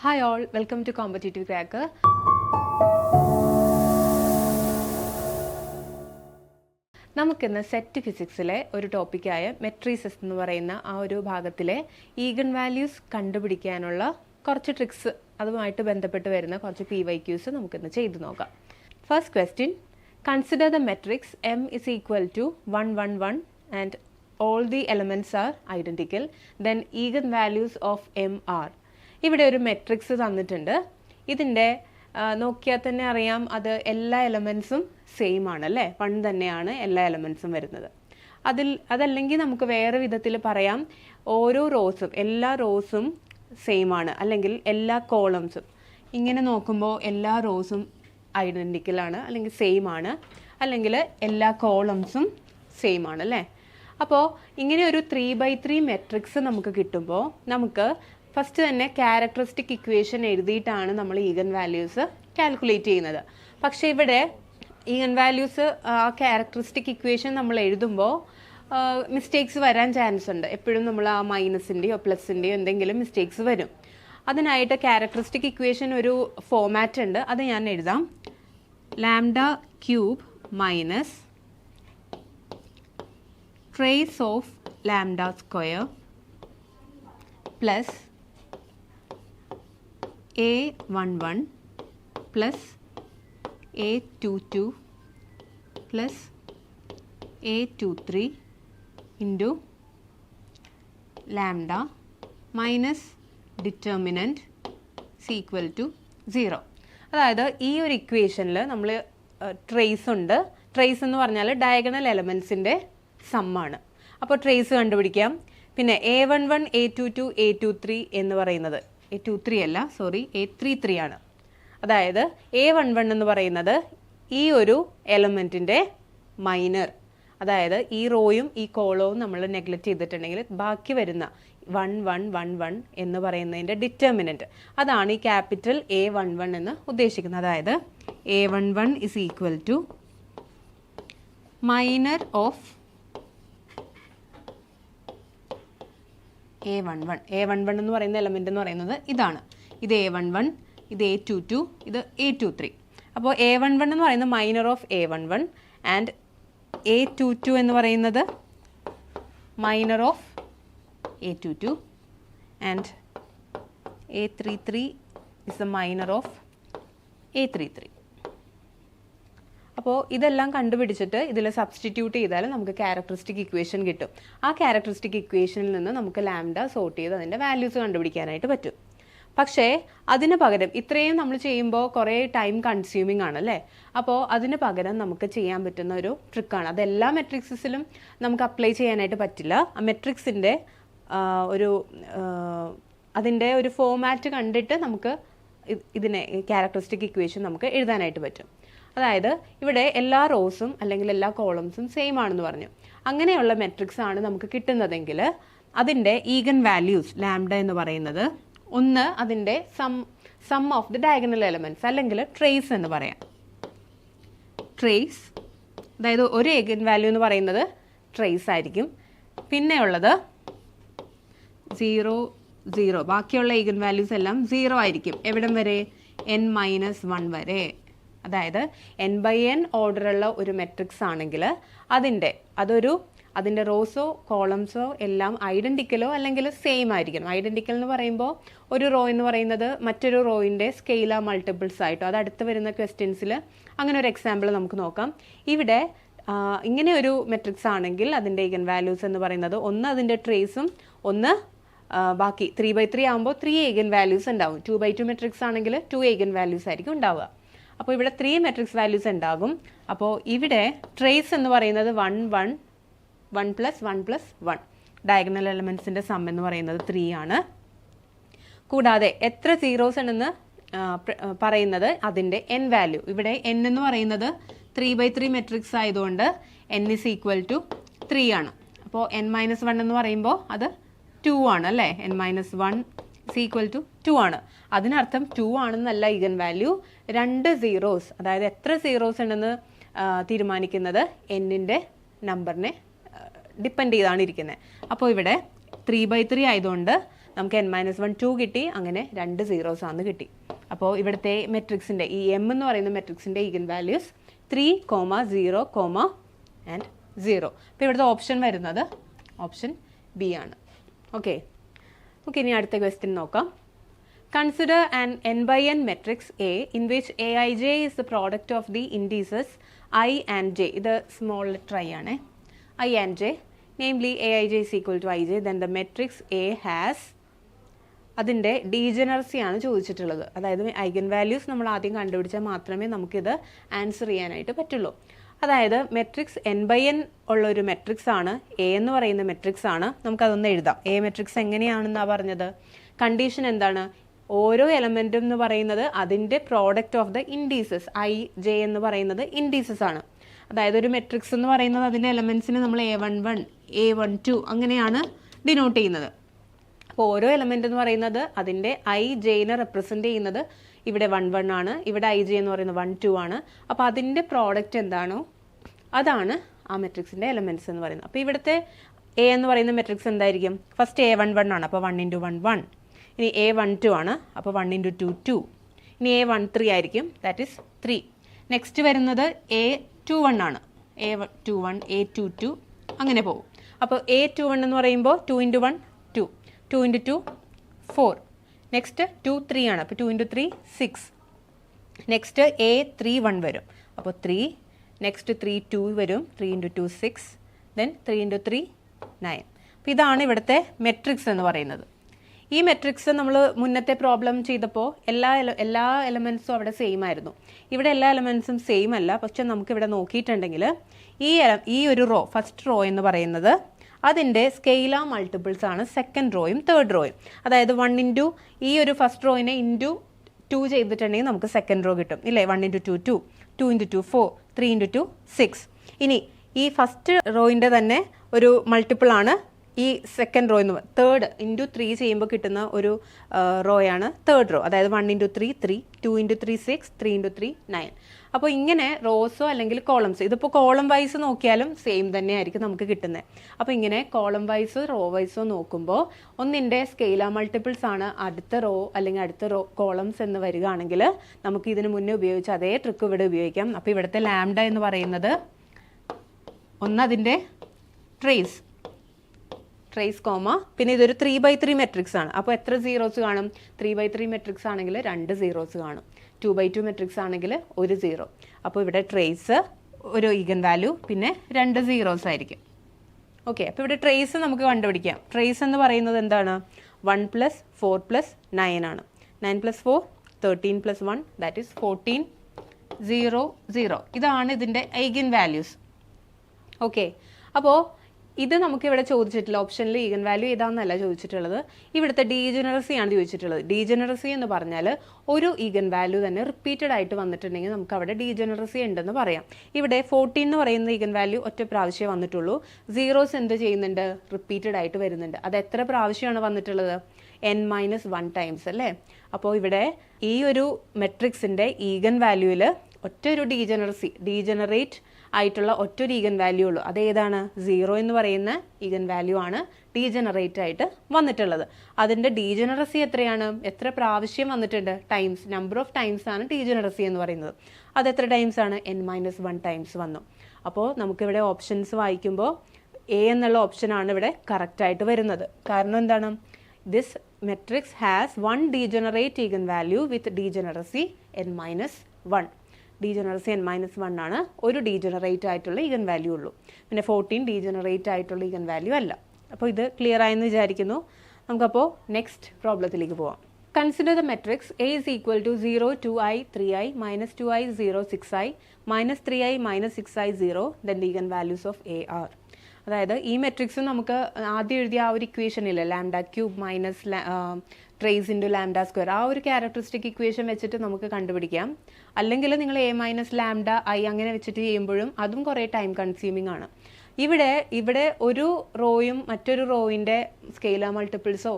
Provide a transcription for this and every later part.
Hi all, welcome to Competitive Cracker. നമുക്കിന്ന് set ഫിസിക്സിലെ ഒരു ടോപ്പിക്കായ matrices എന്ന് പറയുന്ന ആ ഒരു ഭാഗത്തിലെ ഈഗൻ വാല്യൂസ് കണ്ടുപിടിക്കാനുള്ള കുറച്ച് ട്രിക്സ് അതുമായിട്ട് ബന്ധപ്പെട്ട് വരുന്ന കുറച്ച് PYQs നമുക്കിന്ന് ചെയ്തു നോക്കാം. First question, consider the matrix m is equal to 1 1 1 and all the elements are identical, then eigen values of m are. ഇവിടെ ഒരു മെട്രിക്സ് തന്നിട്ടുണ്ട്. ഇതിൻ്റെ നോക്കിയാൽ തന്നെ അറിയാം അത് എല്ലാ എലമെൻസും സെയിം ആണ് അല്ലേ, 1 തന്നെയാണ് എല്ലാ എലമെൻസും വരുന്നത്. അതല്ലെങ്കിൽ നമുക്ക് വേറെ വിധത്തിൽ പറയാം, ഓരോ റോസും എല്ലാ റോസും സെയിം ആണ്, അല്ലെങ്കിൽ എല്ലാ കോളംസും ഇങ്ങനെ നോക്കുമ്പോൾ എല്ലാ റോസും ഐഡൻറ്റിക്കൽ ആണ് അല്ലെങ്കിൽ സെയിം ആണ്, അല്ലെങ്കിൽ എല്ലാ കോളംസും സെയിം ആണ് അല്ലേ. അപ്പോൾ ഇങ്ങനെ ഒരു 3x3 മെട്രിക്സ് നമുക്ക് കിട്ടുമ്പോൾ നമുക്ക് ഫസ്റ്റ് തന്നെ ക്യാരക്ടറിസ്റ്റിക് ഇക്വേഷൻ എഴുതിയിട്ടാണ് നമ്മൾ ഈഗൻ വാല്യൂസ് കാൽക്കുലേറ്റ് ചെയ്യുന്നത്. പക്ഷേ ഇവിടെ ഈഗൻ വാല്യൂസ് ആ ക്യാരക്ടറിസ്റ്റിക് ഇക്വേഷൻ നമ്മൾ എഴുതുമ്പോൾ മിസ്റ്റേക്സ് വരാൻ ചാൻസ് ഉണ്ട്. എപ്പോഴും നമ്മൾ ആ മൈനസിൻ്റെയോ പ്ലസിൻ്റെയോ എന്തെങ്കിലും മിസ്റ്റേക്സ് വരും. അതിനായിട്ട് ക്യാരക്ടറിസ്റ്റിക് ഇക്വേഷൻ ഒരു ഫോമാറ്റ് ഉണ്ട്, അത് ഞാൻ എഴുതാം. Lambda cube minus trace of lambda square plus A11 plus A22 plus A23 into lambda minus determinant is equal to 0. അതായത് ഈ ഒരു ഇക്വേഷനിൽ നമ്മൾ ട്രേസ് ഉണ്ട്. ട്രേസ് എന്ന് പറഞ്ഞാൽ ഡയഗണൽ എലമെൻസിൻ്റെ സമ്മാണ്. അപ്പോൾ ട്രേസ് കണ്ടുപിടിക്കാം. പിന്നെ A11 A22 A23 എന്ന് പറയുന്നത് A23 അല്ല, സോറി A33 ആണ്. അതായത് A11 എന്ന് പറയുന്നത് ഈ ഒരു എലമെൻറ്റിൻ്റെ മൈനർ, അതായത് ഈ റോയും ഈ കോളവും നമ്മൾ നെഗ്ലക്റ്റ് ചെയ്തിട്ടുണ്ടെങ്കിൽ ബാക്കി വരുന്ന 1 1 1 1 എന്ന് പറയുന്നതിൻ്റെ ഡിറ്റർമിനൻറ്റ്, അതാണ് ഈ ക്യാപിറ്റൽ A11 എന്ന് ഉദ്ദേശിക്കുന്നത്. അതായത് A11 is equal to minor of A11 എന്ന് പറയുന്ന എലമെൻ്റ് എന്ന് പറയുന്നത് ഇതാണ്. ഇത് A11, ഇത് A22, ഇത് A23. അപ്പോൾ A11 എന്ന് പറയുന്നത് minor of A11 and A22 എന്ന് പറയുന്നത് minor of A22 and A33 is the minor of A33. അപ്പോൾ ഇതെല്ലാം കണ്ടുപിടിച്ചിട്ട് ഇതിൽ സബ്സ്റ്റിറ്റ്യൂട്ട് ചെയ്താൽ നമുക്ക് ക്യാരക്ടറിസ്റ്റിക് ഇക്വേഷൻ കിട്ടും. ആ ക്യാരക്ടറിസ്റ്റിക് ഇക്വേഷനിൽ നിന്ന് നമുക്ക് ലാംഡ സോർട്ട് ചെയ്ത് അതിൻ്റെ വാല്യൂസ് കണ്ടുപിടിക്കാനായിട്ട് പറ്റും. പക്ഷേ അതിന് പകരം ഇത്രയും നമ്മൾ ചെയ്യുമ്പോൾ കുറേ ടൈം കൺസ്യൂമിങ് ആണ് അല്ലേ. അപ്പോൾ അതിന് പകരം നമുക്ക് ചെയ്യാൻ പറ്റുന്ന ഒരു ട്രിക്കാണ്. അതെല്ലാ മെട്രിക്സിലും നമുക്ക് അപ്ലൈ ചെയ്യാനായിട്ട് പറ്റില്ല. ആ മെട്രിക്സിൻ്റെ അതിൻ്റെ ഒരു ഫോമാറ്റ് കണ്ടിട്ട് നമുക്ക് ഇതിനെ ക്യാരക്ടറിസ്റ്റിക് ഇക്വേഷൻ നമുക്ക് എഴുതാനായിട്ട് പറ്റും. അതായത് ഇവിടെ എല്ലാ റോസും അല്ലെങ്കിൽ എല്ലാ കോളംസും സെയിം ആണെന്ന് പറഞ്ഞു. അങ്ങനെയുള്ള മെട്രിക്സ് ആണ് നമുക്ക് കിട്ടുന്നതെങ്കിൽ അതിൻ്റെ ഈഗൻ വാല്യൂസ് ലാംഡ എന്ന് പറയുന്നത് ഒന്ന് അതിൻ്റെ sum of the diagonal elements അല്ലെങ്കിൽ ട്രേസ് എന്ന് പറയാം. ട്രേസ്, അതായത് ഒരു ഈഗൻ വാല്യൂ എന്ന് പറയുന്നത് ട്രേസ് ആയിരിക്കും. പിന്നെ ഉള്ളത് 0 0, ബാക്കിയുള്ള ഈഗൻ വാല്യൂസ് എല്ലാം 0 ആയിരിക്കും. എവിടം വരെ? n-1 വരെ. അതായത് n/n ഓർഡറുള്ള ഒരു മെട്രിക്സ് ആണെങ്കിൽ അതിൻ്റെ റോസോ കോളംസോ എല്ലാം ഐഡൻറ്റിക്കലോ അല്ലെങ്കിൽ സെയിം ആയിരിക്കണം. ഐഡൻറ്റിക്കൽ എന്ന് പറയുമ്പോൾ ഒരു റോ എന്ന് പറയുന്നത് മറ്റൊരു റോയിൻ്റെ സ്കെയിലാ മൾട്ടിപ്പിൾസ് ആയിട്ടോ, അത് അടുത്ത് വരുന്ന ക്വസ്റ്റ്യൻസിൽ അങ്ങനെ ഒരു എക്സാമ്പിൾ നമുക്ക് നോക്കാം. ഇവിടെ ഇങ്ങനെ ഒരു മെട്രിക്സ് ആണെങ്കിൽ അതിൻ്റെ ഈഗൻ വാല്യൂസ് എന്ന് പറയുന്നത് ഒന്ന് അതിൻ്റെ ട്രേസും ഒന്ന് ബാക്കി 3x3 ആകുമ്പോൾ 3 ഈഗൻ വാല്യൂസ് ഉണ്ടാവും. 2x2 മെട്രിക്സ് ആണെങ്കിൽ 2 ഈഗൻ വാല്യൂസ് ആയിരിക്കും ഉണ്ടാവുക. അപ്പോൾ ഇവിടെ 3 മെട്രിക്സ് വാല്യൂസ് ഉണ്ടാകും. അപ്പോൾ ഇവിടെ ട്രേസ് എന്ന് പറയുന്നത് 1 1 1 + 1 + 1, ഡയഗണൽ എലമെൻസിൻ്റെ സം എന്ന് പറയുന്നത് 3 ആണ്. കൂടാതെ എത്ര സീറോസ് ഉണ്ടെന്ന് പറയുന്നത് അതിൻ്റെ n വാല്യൂ. ഇവിടെ n എന്ന് പറയുന്നത് 3x3 മെട്രിക്സ് ആയതുകൊണ്ട് n is equal to 3 ആണ്. അപ്പോൾ n-1 എന്ന് പറയുമ്പോൾ അത് 2 ആണ് അല്ലേ. n-1 is equal to 2 ആണ്. അതിനർത്ഥം 2 ആണെന്നല്ല ഈഗൻ വാല്യൂ, 2 സീറോസ്, അതായത് എത്ര സീറോസ് ഉണ്ടെന്ന് തീരുമാനിക്കുന്നത് എന്നിൻ്റെ നമ്പറിനെ ഡിപ്പെൻഡ് ചെയ്താണ് ഇരിക്കുന്നത്. അപ്പോൾ ഇവിടെ 3/3 ആയതുകൊണ്ട് നമുക്ക് n-1 2 കിട്ടി, അങ്ങനെ 2 zeros ആണ് കിട്ടി. അപ്പോൾ ഇവിടുത്തെ മെട്രിക്സിൻ്റെ ഈ എം എന്ന് പറയുന്ന മെട്രിക്സിൻ്റെ ഈഗൻ വാല്യൂസ് 3, 0, ആൻഡ് 0. അപ്പോൾ ഇവിടുത്തെ ഓപ്ഷൻ വരുന്നത് ഓപ്ഷൻ ബി ആണ്. ഓക്കെ, നമുക്ക് ഇനി അടുത്ത ക്വസ്റ്റ്യൻ നോക്കാം. Consider an n/n matrix A in which Aij is the product of the indices I and j. ഇത് സ്മോൾ ലെറ്റർ I ആണ്, I and j. Namely, Aij is equal to ij. Then the matrix A has അതിൻ്റെ degeneracy ആണ് ചോദിച്ചിട്ടുള്ളത്. അതായത് eigen values നമ്മൾ ആദ്യം കണ്ടുപിടിച്ചാൽ മാത്രമേ നമുക്കിത് ആൻസർ ചെയ്യാനായിട്ട് പറ്റുള്ളൂ. അതായത് മെട്രിക്സ് n/n ഉള്ളൊരു മെട്രിക്സ് ആണ്, എ എന്ന് പറയുന്ന മെട്രിക്സ് ആണ്. നമുക്കതൊന്ന് എഴുതാം. എ മെട്രിക്സ് എങ്ങനെയാണെന്നാണ് പറഞ്ഞത്? കണ്ടീഷൻ എന്താണ്? ഓരോ എലമെൻറ്റും എന്ന് പറയുന്നത് അതിൻ്റെ product of the indices, I J എന്ന് പറയുന്നത് ഇൻഡീസസ് ആണ്. അതായത് ഒരു മെട്രിക്സ് എന്ന് പറയുന്നത് അതിൻ്റെ എലമെൻസിന് നമ്മൾ A11, A12 അങ്ങനെയാണ് ഡിനോട്ട് ചെയ്യുന്നത്. അപ്പോൾ ഓരോ എലമെൻ്റ് എന്ന് പറയുന്നത് അതിൻ്റെ ഐ ജെയിനെ റെപ്രസെൻ്റ് ചെയ്യുന്നത് ഇവിടെ 1, 1 ആണ്, ഇവിടെ ഐ ജെ എന്ന് പറയുന്നത് 1, 2 ആണ്. അപ്പോൾ അതിൻ്റെ പ്രോഡക്റ്റ് എന്താണോ അതാണ് ആ മെട്രിക്സിൻ്റെ എലമെൻറ്റ്സ് എന്ന് പറയുന്നത്. അപ്പോൾ ഇവിടുത്തെ എ എന്ന് പറയുന്ന മെട്രിക്സ് എന്തായിരിക്കും? ഫസ്റ്റ് A11 ആണ്, അപ്പോൾ 1 × 1 1. ഇനി A12 ആണ്, അപ്പോൾ 1 × 2 2. ഇനി A13 ആയിരിക്കും, ദാറ്റ് ഈസ് 3. നെക്സ്റ്റ് വരുന്നത് A21 ആണ്, A21, A22 അങ്ങനെ പോകും. അപ്പോൾ A21 എന്ന് പറയുമ്പോൾ 2 × 1 2, 2 × 2 4. നെക്സ്റ്റ് 2 3 ആണ്, അപ്പോൾ 2 × 3 6. നെക്സ്റ്റ് A31 വരും, അപ്പോൾ 3. നെക്സ്റ്റ് 3 2 വരും, 3 × 2 6. ദെൻ 3 × 3 9. അപ്പോൾ ഇതാണ് ഇവിടുത്തെ മെട്രിക്സ് എന്ന് പറയുന്നത്. ഈ മെട്രിക്സ് നമ്മൾ മുന്നത്തെ പ്രോബ്ലം ചെയ്തപ്പോൾ എല്ലാ എലമെൻറ്റ്സും അവിടെ സെയിം ആയിരുന്നു. ഇവിടെ എല്ലാ എലമെൻറ്റ്സും സെയിം അല്ല. പക്ഷെ നമുക്കിവിടെ നോക്കിയിട്ടുണ്ടെങ്കിൽ ഈ ഒരു റോ, ഫസ്റ്റ് റോ എന്ന് പറയുന്നത് അതിൻ്റെ സ്കെയിലാർ മൾട്ടിപ്പിൾസ് ആണ് സെക്കൻഡ് റോയും തേർഡ് റോയും. അതായത് 1 × ഈ ഒരു ഫസ്റ്റ് റോയിനെ × 2 ചെയ്തിട്ടുണ്ടെങ്കിൽ നമുക്ക് സെക്കൻഡ് റോ കിട്ടും ഇല്ലേ? 1 × 2 2, 2 × 2 4, 3 × 2 6. ഇനി ഈ ഫസ്റ്റ് റോയിൻ്റെ തന്നെ ഒരു മൾട്ടിപ്പിൾ ആണ് ഈ സെക്കൻഡ് റോ എന്ന് പറയുന്നത്. തേർഡ് × 3 ചെയ്യുമ്പോൾ കിട്ടുന്ന ഒരു റോയാണ് തേർഡ് റോ. അതായത് 1 × 3 3, 2 × 3 6, 3 × 3 9. അപ്പോൾ ഇങ്ങനെ റോസോ അല്ലെങ്കിൽ കോളംസ്, ഇതിപ്പോൾ കോളം വൈസ് നോക്കിയാലും സെയിം തന്നെയായിരിക്കും നമുക്ക് കിട്ടുന്നത്. അപ്പോൾ ഇങ്ങനെ കോളം വൈസോ റോ വൈസോ നോക്കുമ്പോൾ ഒന്നിൻ്റെ സ്കെയിലാർ മൾട്ടിപ്പിൾസ് ആണ് അടുത്ത റോ അല്ലെങ്കിൽ അടുത്ത റോ കോളംസ് എന്ന് വരികയാണെങ്കിൽ നമുക്ക് ഇതിന് മുന്നേ ഉപയോഗിച്ച അതേ ട്രിക്ക് ഇവിടെ ഉപയോഗിക്കാം. അപ്പോൾ ഇവിടുത്തെ ലാംഡ എന്ന് പറയുന്നത് ഒന്നതിൻ്റെ ട്രേസ് കോമ, പിന്നെ ഇതൊരു 3/3 മെട്രിക്സ് ആണ്. അപ്പോൾ എത്ര സീറോസ് കാണും? 3/3 മെട്രിക്സ് ആണെങ്കിൽ 2 സീറോസ് കാണും. 2/2 മെട്രിക്സ് ആണെങ്കിൽ 1 സീറോ. അപ്പോൾ ഇവിടെ ട്രേസ്, ഒരു ഈഗൻ വാല്യൂ, പിന്നെ 2 സീറോസ് ആയിരിക്കും. ഓക്കെ, അപ്പോൾ ഇവിടെ ട്രേസ് നമുക്ക് കണ്ടുപിടിക്കാം. ട്രേസ് എന്ന് പറയുന്നത് എന്താണ്? 1 + 4 + 9 ആണ്. 9 + 4 13 + 1 ദാറ്റ് ഈസ് 14 0 0. ഇതാണ് ഇതിൻ്റെ ഈഗൻ വാല്യൂസ്. ഓക്കെ, അപ്പോൾ ഇത് നമുക്കിവിടെ ചോദിച്ചിട്ടില്ല. ഓപ്ഷനിൽ ഈഗൻ വാല്യൂ ഏതാണെന്നല്ല ചോദിച്ചിട്ടുള്ളത്, ഇവിടുത്തെ ഡീജനറസിയാണ് ചോദിച്ചിട്ടുള്ളത്. ഡീജനറസി എന്ന് പറഞ്ഞാൽ ഒരു ഈഗൻ വാല്യൂ തന്നെ റിപ്പീറ്റഡ് ആയിട്ട് വന്നിട്ടുണ്ടെങ്കിൽ നമുക്ക് അവിടെ ഡീജനറസി ഉണ്ടെന്ന് പറയാം. ഇവിടെ 14 എന്ന് പറയുന്ന ഈഗൻ വാല്യൂ ഒറ്റ പ്രാവശ്യമേ വന്നിട്ടുള്ളൂ. സീറോസ് എന്ത് ചെയ്യുന്നുണ്ട്? റിപ്പീറ്റഡ് ആയിട്ട് വരുന്നുണ്ട്. അത് എത്ര പ്രാവശ്യമാണ് വന്നിട്ടുള്ളത്? n-1 ടൈംസ് അല്ലേ? അപ്പോൾ ഇവിടെ ഈ ഒരു മെട്രിക്സിൻ്റെ ഈഗൻ വാല്യൂവിൽ ഒറ്റൊരു ഡീജനറേറ്റ് ആയിട്ടുള്ള ഒറ്റൊരു ഈഗൻ വാല്യൂ ഉള്ളൂ. അതേതാണ്? 0 എന്ന് പറയുന്ന ഈഗൻ വാല്യൂ ആണ് ഡീജനറേറ്റ് ആയിട്ട് വന്നിട്ടുള്ളത്. അതിൻ്റെ ഡീജനറസി എത്രയാണ്? എത്ര പ്രാവശ്യം വന്നിട്ടുണ്ട്? ടൈംസ്, നമ്പർ ഓഫ് ടൈംസ് ആണ് ഡീജനറസി എന്ന് പറയുന്നത്. അതെത്ര ടൈംസ് ആണ്? n-1 ടൈംസ് വന്നു. അപ്പോൾ നമുക്കിവിടെ ഓപ്ഷൻസ് വായിക്കുമ്പോൾ എ എന്നുള്ള ഓപ്ഷനാണ് ഇവിടെ കറക്റ്റായിട്ട് വരുന്നത്. കാരണം എന്താണ്? This matrix has 1 degenerate eigen value with degeneracy n-1. Degeneracy n-1 ആണ്. ഒരു ഡീജനറേറ്റ് ആയിട്ടുള്ള ഈഗൻ വാല്യൂ ഉള്ളൂ. പിന്നെ 14 ഡീജനറേറ്റ് ആയിട്ടുള്ള ഈഗൻ വാല്യൂ അല്ല. അപ്പോൾ ഇത് ക്ലിയർ ആയെന്ന് വിചാരിക്കുന്നു. നമുക്കപ്പോൾ നെക്സ്റ്റ് പ്രോബ്ലത്തിലേക്ക് പോവാം. Consider the matrix A is equal to 0 2i 3i -2i 0 6i -3i -6i 0 then the eigen values of A are. അതായത് ഈ മെട്രിക്സ് നമുക്ക് ആദ്യം എഴുതിയ ആ ഒരു ഇക്വേഷൻ ഇല്ല, λ³ മൈനസ് ട്രേസ് ഇൻറ്റു λ², ആ ഒരു ക്യാരക്ടറിസ്റ്റിക് ഇക്വേഷൻ വെച്ചിട്ട് നമുക്ക് കണ്ടുപിടിക്കാം. അല്ലെങ്കിൽ നിങ്ങൾ A - λi അങ്ങനെ വെച്ചിട്ട് ചെയ്യുമ്പോഴും അതും കുറേ ടൈം കൺസ്യൂമിംഗ് ആണ്. ഇവിടെ ഒരു റോയും മറ്റൊരു റോയിൻ്റെ സ്കെയിലാർ മൾട്ടിപ്പിൾസോ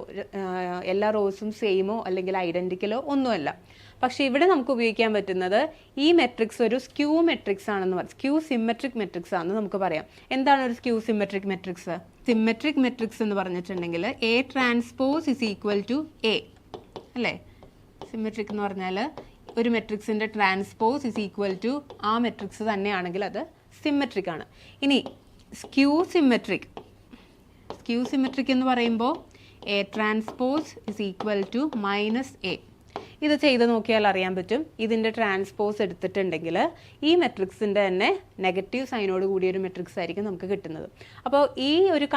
എല്ലാ റോസും സെയിമോ അല്ലെങ്കിൽ ഐഡൻറ്റിക്കലോ ഒന്നുമല്ല. പക്ഷെ ഇവിടെ നമുക്ക് ഉപയോഗിക്കാൻ പറ്റുന്നത് ഈ മെട്രിക്സ് ഒരു സ്ക്യൂ മെട്രിക്സ് ആണെന്ന് പറയാം. സ്ക്യൂ സിമെട്രിക് മെട്രിക്സ് ആണെന്ന് നമുക്ക് പറയാം. എന്താണ് ഒരു skew symmetric matrix? Symmetric matrix എന്ന് പറഞ്ഞിട്ടുണ്ടെങ്കിൽ A transpose is equal to A അല്ലേ. സിമെട്രിക് എന്ന് പറഞ്ഞാൽ ഒരു മെട്രിക്സിൻ്റെ ട്രാൻസ്പോസ് ഇസ് ഈക്വൽ ടു ആ മെട്രിക്സ് തന്നെയാണെങ്കിൽ അത് സിമെട്രിക് ആണ്. ഇനി സ്ക്യൂ സിമെട്രിക് എന്ന് പറയുമ്പോൾ A transpose is equal to minus A. ഇത് ചെയ്ത് നോക്കിയാൽ അറിയാൻ പറ്റും. ഇതിൻ്റെ ട്രാൻസ്പോസ് എടുത്തിട്ടുണ്ടെങ്കിൽ ഈ മെട്രിക്സിൻ്റെ തന്നെ നെഗറ്റീവ് സൈനോട് കൂടിയ ഒരു മെട്രിക്സ് ആയിരിക്കും നമുക്ക് കിട്ടുന്നത്. അപ്പോൾ ഈ ഒരു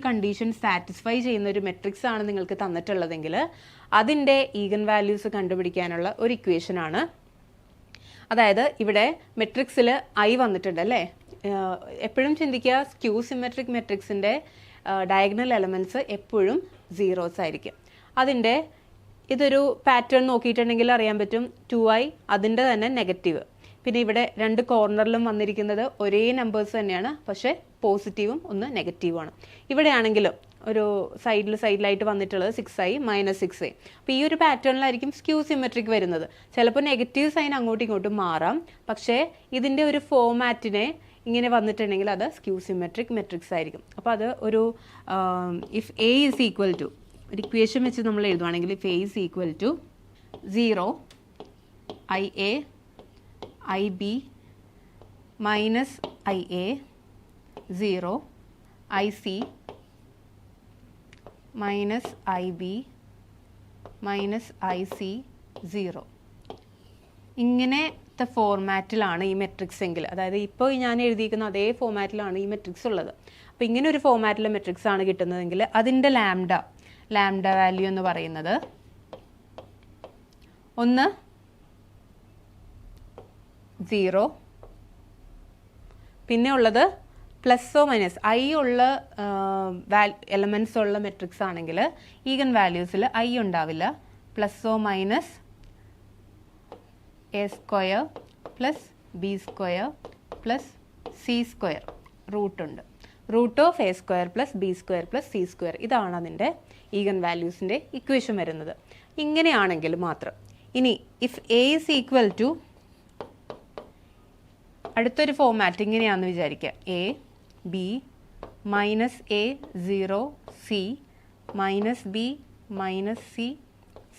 കണ്ടീഷൻ സാറ്റിസ്ഫൈ ചെയ്യുന്ന ഒരു മെട്രിക്സ് ആണ് നിങ്ങൾക്ക് തന്നിട്ടുള്ളതെങ്കിൽ അതിൻ്റെ ഈഗൻ വാല്യൂസ് കണ്ടുപിടിക്കാനുള്ള ഒരു ഇക്വേഷനാണ്. അതായത് ഇവിടെ മെട്രിക്സിൽ ഐ വന്നിട്ടുണ്ട് അല്ലേ. എപ്പോഴും ചിന്തിക്കുക, സ്ക്യൂ സിമെട്രിക് മെട്രിക്സിൻ്റെ ഡയഗണൽ എലമെൻറ്റ്സ് എപ്പോഴും സീറോസ് ആയിരിക്കും. അതിൻ്റെ ഇതൊരു പാറ്റേൺ നോക്കിയിട്ടുണ്ടെങ്കിൽ അറിയാൻ പറ്റും. 2i അതിൻ്റെ തന്നെ നെഗറ്റീവ്. പിന്നെ ഇവിടെ രണ്ട് കോർണറിലും വന്നിരിക്കുന്നത് ഒരേ നമ്പേഴ്സ് തന്നെയാണ്, പക്ഷേ പോസിറ്റീവും ഒന്ന് നെഗറ്റീവുമാണ്. ഇവിടെ ആണെങ്കിലും ഒരു സൈഡിലായിട്ട് വന്നിട്ടുള്ളത് 6i - 6i. അപ്പോൾ ഈ ഒരു പാറ്റേണിലായിരിക്കും സ്ക്യൂ സിമെട്രിക് വരുന്നത്. ചിലപ്പോൾ നെഗറ്റീവ് സൈൻ അങ്ങോട്ടും ഇങ്ങോട്ടും മാറാം, പക്ഷേ ഇതിൻ്റെ ഒരു ഫോമാറ്റിനെ ഇങ്ങനെ വന്നിട്ടുണ്ടെങ്കിൽ അത് സ്ക്യൂ സിമെട്രിക് മെട്രിക്സ് ആയിരിക്കും. അപ്പോൾ അത് ഒരു if A is equal to ഒരു ഇക്വേഷൻ വെച്ച് നമ്മൾ എഴുതുവാണെങ്കിൽ if A is equal to 0 IA IB minus IA 0 IC minus IB minus IC 0 ഇങ്ങനത്തെ ഫോർമാറ്റിലാണ് ഈ മെട്രിക്സ് എങ്കിൽ, അതായത് ഇപ്പോൾ ഞാൻ എഴുതിയിരിക്കുന്ന അതേ ഫോർമാറ്റിലാണ് ഈ മെട്രിക്സ് ഉള്ളത്. അപ്പോൾ ഇങ്ങനെ ഒരു ഫോർമാറ്റിലെ മെട്രിക്സ് ആണ് കിട്ടുന്നതെങ്കിൽ അതിൻ്റെ ലാംഡ വാല്യൂ എന്ന് പറയുന്നത് ഒന്ന് 0, പിന്നെ ഉള്ളത് പ്ലസ് ഓ മൈനസ് ഐ ഉള്ള എലമെൻറ്റ്സ് ഉള്ള മെട്രിക്സ് ആണെങ്കിൽ ഈഗൻ വാല്യൂസിൽ ഐ ഉണ്ടാവില്ല. Plus or minus A square plus B square plus C square റൂട്ടുണ്ട്. Root of A square plus B square plus C square. ഇതാണ് അതിൻ്റെ ഈഗൻ വാല്യൂസിൻ്റെ ഇക്വേഷൻ വരുന്നത്. ഇങ്ങനെയാണെങ്കിൽ മാത്രം. ഇനി if A is equal to അടുത്തൊരു ഫോമാറ്റ് ഇങ്ങനെയാണെന്ന് വിചാരിക്കുക. A B minus A 0 C minus B minus C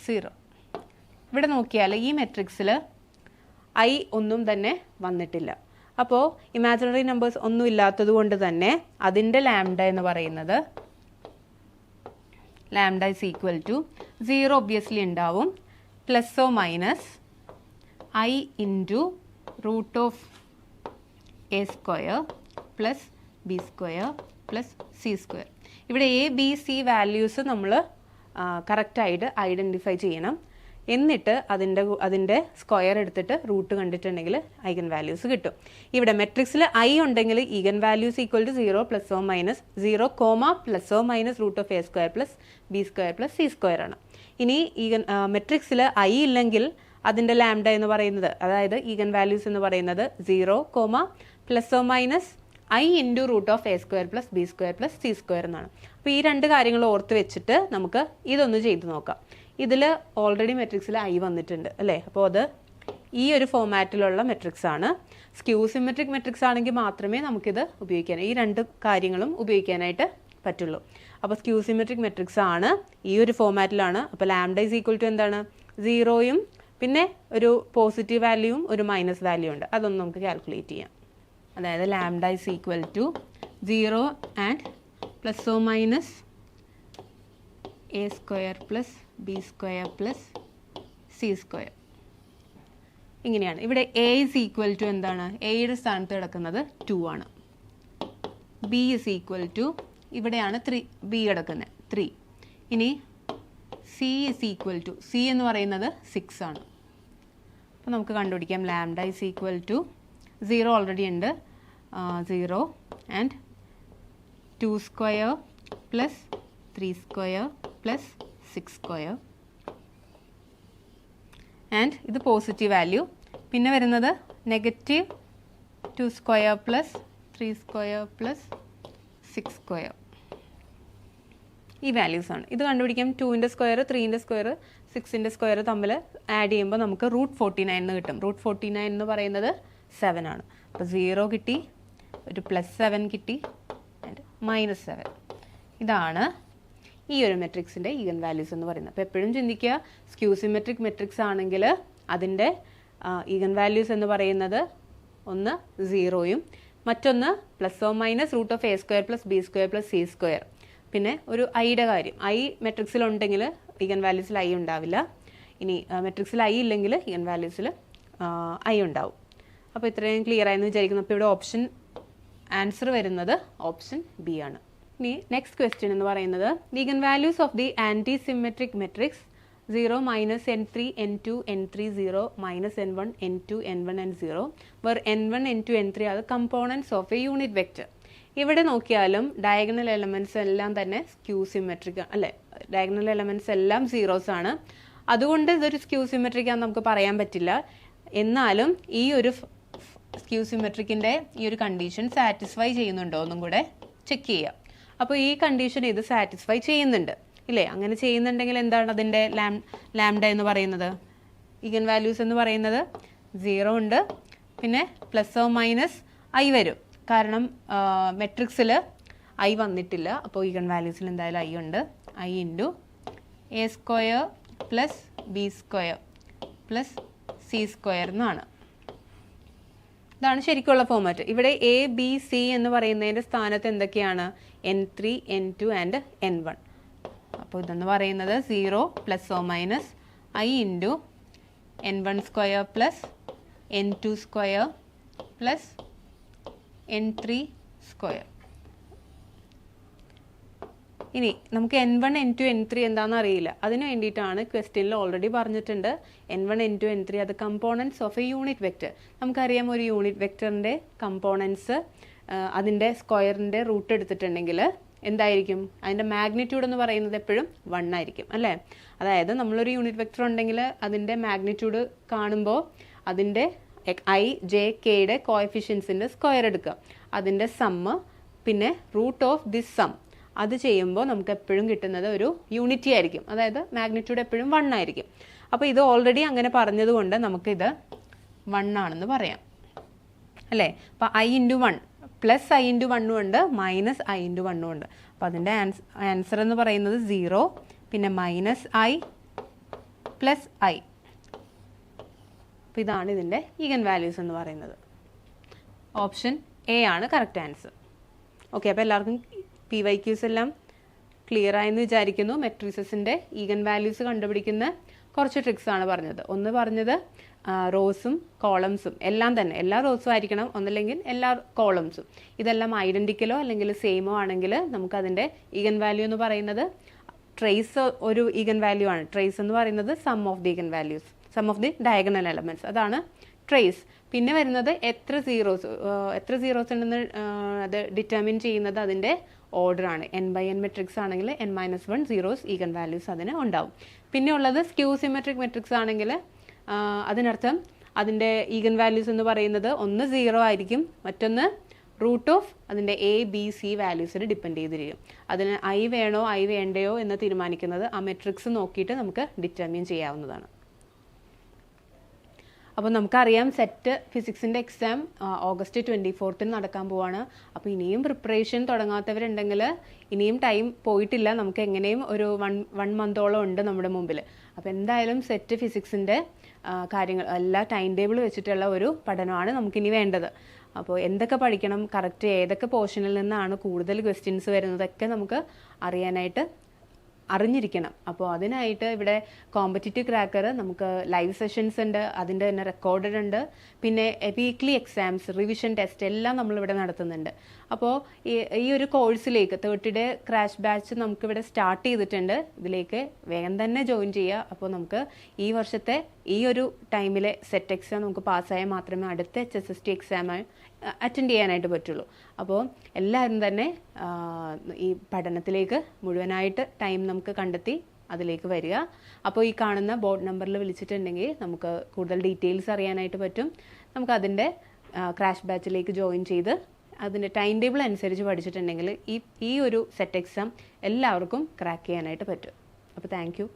0. ഇവിടെ നോക്കിയാൽ ഈ മെട്രിക്സിൽ ഐ ഒന്നും തന്നെ വന്നിട്ടില്ല. അപ്പോൾ ഇമാജിനറി നമ്പേഴ്സ് ഒന്നും ഇല്ലാത്തത് കൊണ്ട് തന്നെ അതിൻ്റെ ലാംഡ എന്ന് പറയുന്നത് lambda is equal to 0 obviously ഉണ്ടാവും. Plus or minus I into root of A square plus B square plus C square. ഇവിടെ എ ബി സി വാല്യൂസ് നമ്മൾ കറക്റ്റായിട്ട് ഐഡൻറ്റിഫൈ ചെയ്യണം. എന്നിട്ട് അതിൻ്റെ സ്ക്വയർ എടുത്തിട്ട് റൂട്ട് കണ്ടിട്ടുണ്ടെങ്കിൽ ഐഗൻ വാല്യൂസ് കിട്ടും. ഇവിടെ മെട്രിക്സിൽ ഐ ഉണ്ടെങ്കിൽ eigenvalues equal to 0 plus or minus 0 plus or minus root of A square plus B square plus C square ആണ്. ഇനി മെട്രിക്സിൽ ഐ ഇല്ലെങ്കിൽ അതിൻ്റെ ലാംഡ എന്ന് പറയുന്നത്, അതായത് ഈഗൻ വാല്യൂസ് എന്ന് പറയുന്നത് 0, plus or minus I into root of A square plus B square plus C square എന്നാണ്. അപ്പോൾ ഈ രണ്ട് കാര്യങ്ങൾ ഓർത്ത് വെച്ചിട്ട് നമുക്ക് ഇതൊന്ന് ചെയ്ത് നോക്കാം. ഇതിൽ ഓൾറെഡി മെട്രിക്സിൽ ഐ വന്നിട്ടുണ്ട് അല്ലേ. അപ്പോൾ അത് ഈ ഒരു ഫോമാറ്റിലുള്ള മെട്രിക്സ് ആണ്. സ്ക്യൂ സിമെട്രിക് മെട്രിക്സ് ആണെങ്കിൽ മാത്രമേ നമുക്കിത് ഈ രണ്ട് കാര്യങ്ങളും ഉപയോഗിക്കാനായിട്ട് പറ്റുള്ളൂ. അപ്പോൾ സ്ക്യൂ സിമെട്രിക് മെട്രിക്സ് ആണ്, ഈ ഒരു ഫോമാറ്റിലാണ്. അപ്പോൾ ലാംഡ ഈസ് ഈക്വൽ ടു എന്താണ്? 0യും പിന്നെ ഒരു പോസിറ്റീവ് വാല്യൂവും ഒരു മൈനസ് വാല്യൂ ഉണ്ട്. അതൊന്ന് നമുക്ക് കാൽക്കുലേറ്റ് ചെയ്യാം. അതായത് lambda is equal to 0 and plus or minus A square plus B square plus C square. ഇങ്ങനെയാണ്. ഇവിടെ എ ഇസ് ഈക്വൽ ടു എന്താണ്? എയുടെ സ്ഥാനത്ത് കിടക്കുന്നത് 2 ആണ്. ബി ഇസ് ഈക്വൽ ടു ഇവിടെയാണ് ബി കിടക്കുന്നത് 3. ഇനി C is equal to C എന്ന് പറയുന്നത് 6 ആണ്. അപ്പോൾ നമുക്ക് കണ്ടുപിടിക്കാം lambda is equal to 0 already ഉണ്ട്, 0 and 2 square plus 3 square plus 6 square and ഇത് പോസിറ്റീവ് വാല്യൂ. പിന്നെ വരുന്നത് negative 2 square plus 3 square plus 6 square. ഈ വാല്യൂസ് ആണ്. ഇത് കണ്ടുപിടിക്കാം. 2ൻ്റെ സ്ക്വയർ 3ൻ്റെ സ്ക്വയർ 6ൻ്റെ സ്ക്വയർ തമ്മിൽ ആഡ് ചെയ്യുമ്പോൾ നമുക്ക് √49 എന്ന് കിട്ടും. √49 എന്ന് പറയുന്നത് 7 ആണ്. അപ്പോൾ 0 കിട്ടി, ഒരു +7 കിട്ടി ആൻഡ് -7. ഇതാണ് ഈ ഒരു മെട്രിക്സിൻ്റെ ഈഗൻ വാല്യൂസ് എന്ന് പറയുന്നത്. അപ്പോൾ എപ്പോഴും ചിന്തിക്കുക, സ്ക്യൂ സിമെട്രിക് മെട്രിക്സ് ആണെങ്കിൽ അതിൻ്റെ ഈഗൻ വാല്യൂസ് എന്ന് പറയുന്നത് ഒന്ന് 0യും മറ്റൊന്ന് ±√(a²+b² + c². പിന്നെ ഒരു ഐയുടെ കാര്യം, ഐ മെട്രിക്സിലുണ്ടെങ്കിൽ ഈഗൻ വാല്യൂസിൽ ഐ ഉണ്ടാവില്ല. ഇനി മെട്രിക്സിൽ ഐ ഇല്ലെങ്കിൽ ഈഗൻ വാല്യൂസിൽ ഐ ഉണ്ടാവും. അപ്പോൾ ഇത്രയും ക്ലിയർ ആയെന്ന് വിചാരിക്കുന്നു. അപ്പോൾ ഇവിടെ ഓപ്ഷൻ ആൻസർ വരുന്നത് ഓപ്ഷൻ ബി ആണ്. ഇനി നെക്സ്റ്റ് ക്വസ്റ്റ്യൻ എന്ന് പറയുന്നത് eigen values of the anti symmetric matrix 0, -n3, n2, n3, 0, -n1, n2, n1 and 0 where n1, n2, n3 are the components of a unit vector. ഇവിടെ നോക്കിയാലും diagonal elements എല്ലാം തന്നെ skew symmetric അല്ലേ, diagonal elements എല്ലാം zeros ആണ്. അതുകൊണ്ട് ഇതൊരു skew symmetric ആണെന്ന് നമുക്ക് പറയാൻ പറ്റില്ല. എന്നാലും ഈ ഒരു സ്ക്യൂ സിമെട്രിക്കിൻ്റെ ഈ ഒരു കണ്ടീഷൻ സാറ്റിസ്ഫൈ ചെയ്യുന്നുണ്ടോ എന്നും കൂടെ ചെക്ക് ചെയ്യാം. അപ്പോൾ ഈ കണ്ടീഷൻ ഇത് സാറ്റിസ്ഫൈ ചെയ്യുന്നുണ്ട് ഇല്ലേ? അങ്ങനെ ചെയ്യുന്നുണ്ടെങ്കിൽ എന്താണ് അതിൻ്റെ ലാംഡ എന്ന് പറയുന്നത്? ഈഗൻ വാല്യൂസ് എന്ന് പറയുന്നത് 0 ഉണ്ട്, പിന്നെ ±i വരും. കാരണം മെട്രിക്സിൽ ഐ വന്നിട്ടില്ല. അപ്പോൾ ഈഗൻ വാല്യൂസിൽ എന്തായാലും ഐ ഉണ്ട്. i × a² + b² + c² എന്നാണ്. ഇതാണ് ശരിക്കുള്ള ഫോമാറ്റ്. ഇവിടെ എ ബി സി എന്ന് പറയുന്നതിൻ്റെ സ്ഥാനത്ത് എന്തൊക്കെയാണ്? n3, n2 and n1. അപ്പോൾ ഇതെന്ന് പറയുന്നത് 0 ± i × n1² + n2² + n3². ഇനി നമുക്ക് n1, n2, n3 എന്താണെന്ന് അറിയില്ല. അതിന് വേണ്ടിയിട്ടാണ് ക്വസ്റ്റ്യനിൽ ഓൾറെഡി പറഞ്ഞിട്ടുണ്ട് n1, n2, n3 അത് components of A unit vector. നമുക്കറിയാം ഒരു യൂണിറ്റ് വെക്റ്ററിൻ്റെ കമ്പോണൻസ് അതിൻ്റെ സ്ക്വയറിൻ്റെ റൂട്ട് എടുത്തിട്ടുണ്ടെങ്കിൽ എന്തായിരിക്കും? അതിൻ്റെ മാഗ്നിറ്റ്യൂഡ് എന്ന് പറയുന്നത് എപ്പോഴും 1 ആയിരിക്കും അല്ലേ? അതായത് നമ്മളൊരു യൂണിറ്റ് വെക്റ്റർ ഉണ്ടെങ്കിൽ അതിൻ്റെ മാഗ്നിറ്റ്യൂഡ് കാണുമ്പോൾ അതിൻ്റെ i, j, kയുടെ കോഎഫിഷ്യൻസിൻ്റെ സ്ക്വയർ എടുക്കുക, അതിൻ്റെ സമ്മ്, പിന്നെ റൂട്ട് ഓഫ് ദിസ് സം. അത് ചെയ്യുമ്പോൾ നമുക്ക് എപ്പോഴും കിട്ടുന്നത് ഒരു യൂണിറ്റി ആയിരിക്കും. അതായത് മാഗ്നിറ്റ്യൂഡ് എപ്പോഴും 1 ആയിരിക്കും. അപ്പോൾ ഇത് ഓൾറെഡി അങ്ങനെ പറഞ്ഞതുകൊണ്ട് നമുക്കിത് 1 ആണെന്ന് പറയാം അല്ലേ? അപ്പോൾ i × 1 +i × 1 ഉണ്ട്, -i × 1 ഉണ്ട്. അപ്പോൾ അതിൻ്റെ ആൻസർ എന്ന് പറയുന്നത് 0, പിന്നെ -i + i. അപ്പോൾ ഇതാണ് ഇതിൻ്റെ ഈഗൻ വാല്യൂസ് എന്ന് പറയുന്നത്. ഓപ്ഷൻ എ ആണ് കറക്റ്റ് ആൻസർ. ഓക്കെ, അപ്പോൾ എല്ലാവർക്കും PYQs എല്ലാം ക്ലിയർ ആയെന്ന് വിചാരിക്കുന്നു. മെട്രിസസിൻ്റെ ഈഗൻ വാല്യൂസ് കണ്ടുപിടിക്കുന്ന കുറച്ച് ട്രിക്സ് ആണ് പറഞ്ഞത്. ഒന്ന് പറഞ്ഞത് റോസും കോളംസും എല്ലാം തന്നെ, എല്ലാ റോസും ആയിരിക്കണം, ഒന്നല്ലെങ്കിൽ എല്ലാ കോളംസും. ഇതെല്ലാം ഐഡൻറ്റിക്കലോ അല്ലെങ്കിൽ സെയിമോ ആണെങ്കിൽ നമുക്കതിൻ്റെ ഈഗൻ വാല്യൂ എന്ന് പറയുന്നത് ട്രേസ് ഒരു ഈഗൻ വാല്യൂ ആണ്. ട്രേസ് എന്ന് പറയുന്നത് sum of the eigen values, sum of the diagonal elements, അതാണ് ട്രേസ്. പിന്നെ വരുന്നത് എത്ര സീറോസ് ഉണ്ടെന്ന് അത് ഡിറ്റർമിൻ ചെയ്യുന്നത് അതിൻ്റെ ഓർഡർ ആണ്. n/n മെട്രിക്സ് ആണെങ്കിൽ n-1 സീറോസ് ഈഗൻ വാല്യൂസ് അതിന് ഉണ്ടാവും. പിന്നെ ഉള്ളത് സ്ക്യൂ സിമെട്രിക് മെട്രിക്സ് ആണെങ്കിൽ അതിനർത്ഥം അതിൻ്റെ ഈഗൻ വാല്യൂസ് എന്ന് പറയുന്നത് ഒന്ന് 0 ആയിരിക്കും, മറ്റൊന്ന് റൂട്ട് ഓഫ് അതിൻ്റെ എ ബി സി വാല്യൂസിന് ഡിപ്പെൻഡ് ചെയ്തിരിക്കും. അതിന് ഐ വേണോ ഐ വേണ്ടയോ എന്ന് തീരുമാനിക്കുന്നത് ആ മെട്രിക്സ് നോക്കിയിട്ട് നമുക്ക് ഡിറ്റർമിൻ ചെയ്യാവുന്നതാണ്. അപ്പോൾ നമുക്കറിയാം സെറ്റ് ഫിസിക്സിൻ്റെ എക്സാം ഓഗസ്റ്റ് 24 നടക്കാൻ പോവാണ്. അപ്പോൾ ഇനിയും പ്രിപ്പറേഷൻ തുടങ്ങാത്തവരുണ്ടെങ്കിൽ ഇനിയും ടൈം പോയിട്ടില്ല. നമുക്ക് എങ്ങനെയും ഒരു വൺ മന്തോളം ഉണ്ട് നമ്മുടെ മുമ്പിൽ. അപ്പോൾ എന്തായാലും സെറ്റ് ഫിസിക്സിൻ്റെ കാര്യങ്ങൾ എല്ലാ ടൈം ടേബിൾ വെച്ചിട്ടുള്ള ഒരു പഠനമാണ് നമുക്കിനി വേണ്ടത്. അപ്പോൾ എന്തൊക്കെ പഠിക്കണം, കറക്റ്റ് ഏതൊക്കെ പോർഷനിൽ നിന്നാണ് കൂടുതൽ ക്വസ്റ്റ്യൻസ് വരുന്നതൊക്കെ നമുക്ക് അറിഞ്ഞിരിക്കണം. അപ്പോൾ അതിനായിട്ട് ഇവിടെ കോമ്പറ്റിറ്റീവ് ക്രാക്കർ നമുക്ക് ലൈവ് സെഷൻസ് ഉണ്ട്, അതിൻ്റെ തന്നെ റെക്കോർഡഡ് ഉണ്ട്, പിന്നെ വീക്ക്ലി എക്സാംസ്, റിവിഷൻ ടെസ്റ്റ് എല്ലാം നമ്മളിവിടെ നടത്തുന്നുണ്ട്. അപ്പോൾ ഈ ഒരു കോഴ്സിലേക്ക് 30 ഡേ ക്രാഷ് ബാച്ച് നമുക്കിവിടെ സ്റ്റാർട്ട് ചെയ്തിട്ടുണ്ട്. ഇതിലേക്ക് വേഗം തന്നെ ജോയിൻ ചെയ്യുക. അപ്പോൾ നമുക്ക് ഈ വർഷത്തെ ഈ ഒരു ടൈമിലെ സെറ്റ് എക്സാം നമുക്ക് പാസ്സായാൽ മാത്രമേ അടുത്ത HSST എക്സാം അറ്റൻഡ് ചെയ്യാനായിട്ട് പറ്റുള്ളൂ. അപ്പോൾ എല്ലാവരും തന്നെ ഈ പഠനത്തിലേക്ക് മുഴുവനായിട്ട് ടൈം നമുക്ക് കണ്ടെത്തി അതിലേക്ക് വരിക. അപ്പോൾ ഈ കാണുന്ന ബോർഡ് നമ്പറിൽ വിളിച്ചിട്ടുണ്ടെങ്കിൽ നമുക്ക് കൂടുതൽ ഡീറ്റെയിൽസ് അറിയാനായിട്ട് പറ്റും. നമുക്കതിൻ്റെ ക്രാഷ് ബാച്ചിലേക്ക് ജോയിൻ ചെയ്ത് അതിൻ്റെ ടൈം ടേബിൾ അനുസരിച്ച് പഠിച്ചിട്ടുണ്ടെങ്കിൽ ഈ ഒരു സെറ്റ് എക്സാം എല്ലാവർക്കും ക്രാക്ക് ചെയ്യാനായിട്ട് പറ്റും. അപ്പോൾ താങ്ക് യു.